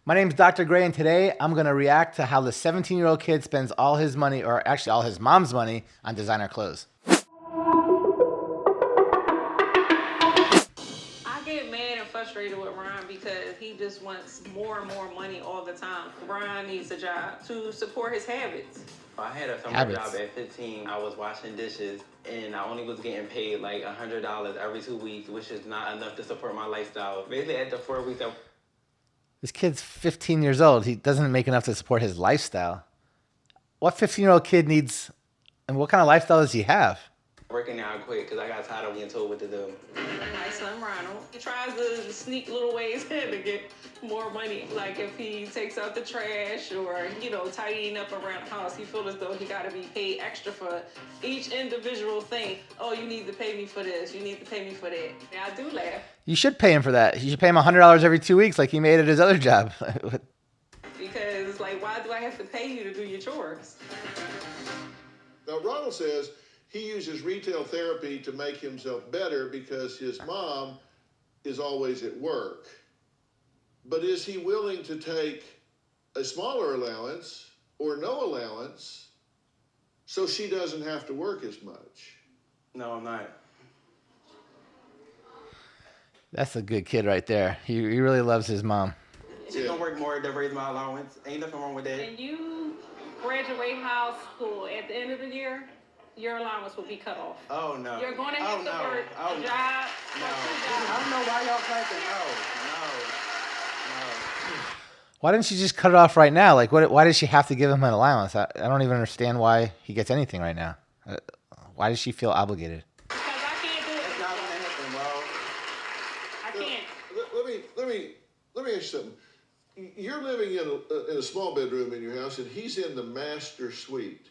My name's Dr. Gray, and today I'm going to react to how the 17-year-old kid spends all his money, or actually all his mom's money, on designer clothes. I get mad and frustrated with Ryan because he just wants more and more money all the time. Ryan needs a job to support his habits. I had a summer job at 15. I was washing dishes, and I only was getting paid like $100 every 2 weeks, which is not enough to support my lifestyle. Basically, after 4 weeks, This kid's 15 years old. He doesn't make enough to support his lifestyle. What 15-year-old kid needs, and what kind of lifestyle does he have? working out quick because I got tired of being told what to do. My son Ronald, he tries to sneak little ways to get more money. Like if he takes out the trash or, tidying up around the house, he feels as though he got to be paid extra for each individual thing. Oh, you need to pay me for this. You need to pay me for that. And I do laugh. You should pay him for that. You should pay him $100 every 2 weeks like he made at his other job. Because it's like, why do I have to pay you to do your chores? Now, Ronald says he uses retail therapy to make himself better because his mom is always at work. But is he willing to take a smaller allowance or no allowance so she doesn't have to work as much? No, I'm not. That's a good kid right there. He really loves his mom. She's gonna work more to raise my allowance. Ain't nothing wrong with that. When you graduate high school at the end of the year, your allowance will be cut off. Oh, no. You're going to have to work a job. No. I don't know why y'all clapping. No. Why didn't she just cut it off right now? Like, why does she have to give him an allowance? I don't even understand why he gets anything right now. Why does she feel obligated? Because I can't do it. It's not gonna happen, bro. I can't. Let me ask you something. You're living in a small bedroom in your house, and he's in the master suite.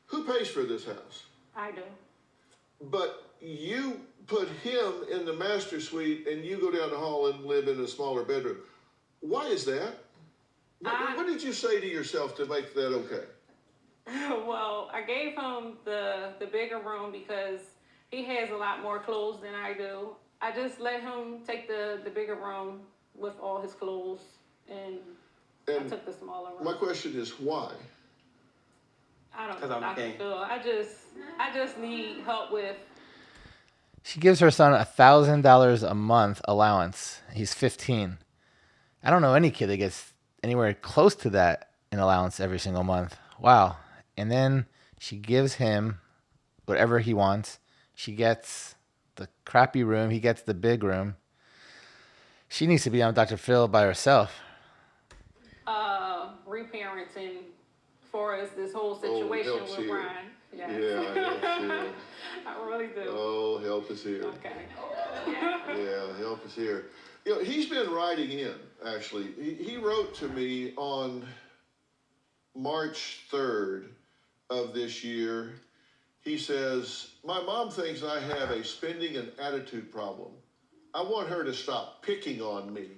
Who pays for this house? I do. But you put him in the master suite, and you go down the hall and live in a smaller bedroom. Why is that? What did you say to yourself to make that okay? Well, I gave him the bigger room because he has a lot more clothes than I do. I just let him take the bigger room with all his clothes, and I took the smaller room. My question is why? I don't know, Dr. Phil. I just need help with. She gives her son $1,000 a month allowance. He's 15. I don't know any kid that gets anywhere close to that in allowance every single month. Wow. And then she gives him whatever he wants. She gets the crappy room. He gets the big room. She needs to be on Dr. Phil by herself. Reparenting for us this whole situation with here. Ryan. Yes. Yeah, helps here. I really do. Oh, help is here. Okay. Yeah, help is here. He's been writing in, actually. He wrote to me on March 3rd of this year. He says, my mom thinks I have a spending and attitude problem. I want her to stop picking on me.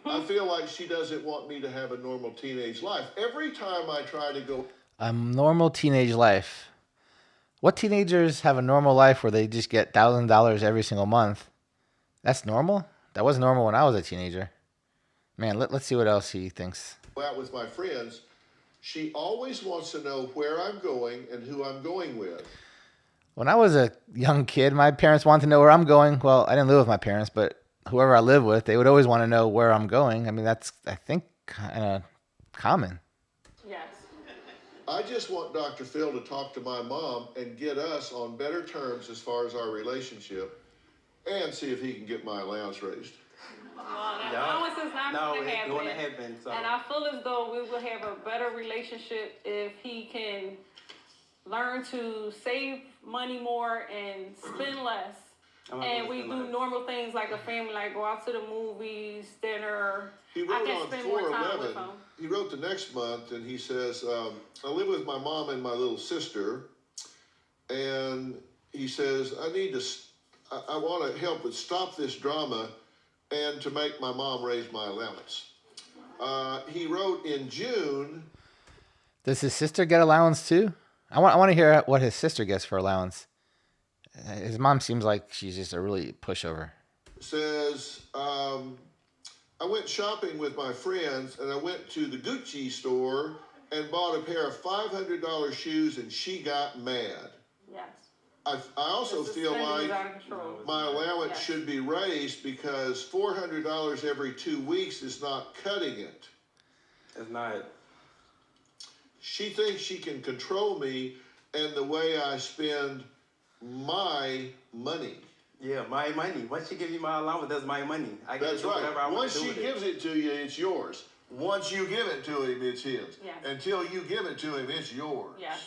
I feel like she doesn't want me to have a normal teenage life. Every time I try to go... A normal teenage life. What teenagers have a normal life where they just get $1,000 every single month? That's normal? That was normal when I was a teenager. Man, let's see what else he thinks. Out with my friends, she always wants to know where I'm going and who I'm going with. When I was a young kid, my parents wanted to know where I'm going. Well, I didn't live with my parents, but whoever I live with, they would always want to know where I'm going. I mean, that's, I think, kind of common. Yes. I just want Dr. Phil to talk to my mom and get us on better terms as far as our relationship and see if he can get my allowance raised. Well, that allowance is not going to happen. It's going to happen. So. And I feel as though we will have a better relationship if he can learn to save money more and spend less. And we do normal things like a family, like go out to the movies, dinner. He wrote I can on spend more time with 4/11. him. He wrote the next month, and he says, I live with my mom and my little sister, and he says, I want to help with stop this drama and to make my mom raise my allowance. He wrote in June. Does his sister get allowance too? I want to hear what his sister gets for allowance. His mom seems like she's just a really pushover. Says, I went shopping with my friends, and I went to the Gucci store and bought a pair of $500 shoes, and she got mad. Yes. I also feel spending is like out of control. my allowance Yes. should be raised because $400 every 2 weeks is not cutting it. It's not. She thinks she can control me and the way I spend my money. Yeah, my money. Once she gives me my allowance, that's my money. I can That's do whatever I right. want Once to do she with it. gives it to you, it's yours. Once you give it to him, it's his. Yes. Until you give it to him, it's yours. Yes.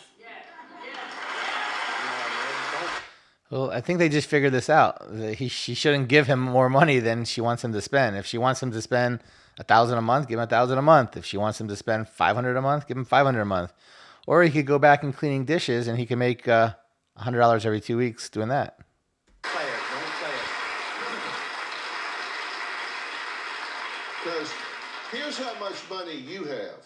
Well, I think they just figured this out. She shouldn't give him more money than she wants him to spend. If she wants him to spend $1,000 a month, give him $1,000 a month. If she wants him to spend $500 a month, give him $500 a month. Or he could go back and cleaning dishes, and he can make $100 every 2 weeks doing that. Play it. Don't play it. Because here's how much money you have.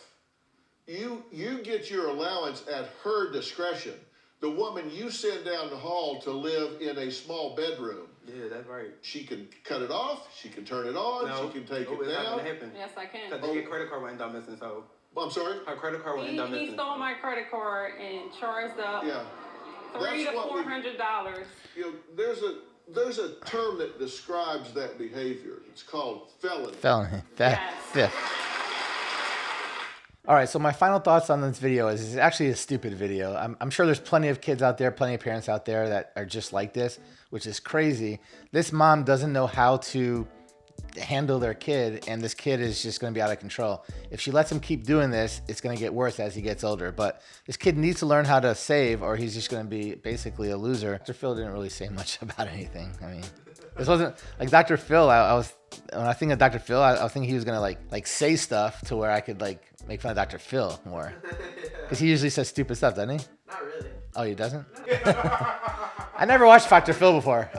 You get your allowance at her discretion. The woman you send down the hall to live in a small bedroom, Yeah, that's right. she can cut it off, she can turn it on, No, she can take no, it it's not down. gonna happen. Yes, I can. Cause your credit card went down missing, so I'm sorry? her credit card went down He missing. stole my credit card and charged up Yeah. $300 That's to what we- $400. You know, there's a term that describes that behavior. It's called felony. Felony. Yes. Fifth. All right, so my final thoughts on this video is it's actually a stupid video. I'm sure there's plenty of kids out there, plenty of parents out there that are just like this, which is crazy. This mom doesn't know how to handle their kid, and this kid is just going to be out of control. If she lets him keep doing this, it's going to get worse as he gets older. But this kid needs to learn how to save, or he's just going to be basically a loser. Dr. Phil didn't really say much about anything. I mean, this wasn't like Dr. Phil. When I think of Dr. Phil, I was thinking he was going to like say stuff to where I could like make fun of Dr. Phil more. Because he usually says stupid stuff, doesn't he? Not really. Oh, he doesn't? I never watched Dr. Phil before.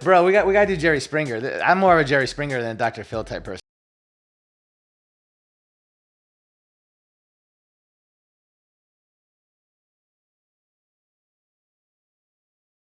Bro, we got to do Jerry Springer. I'm more of a Jerry Springer than a Dr. Phil type person.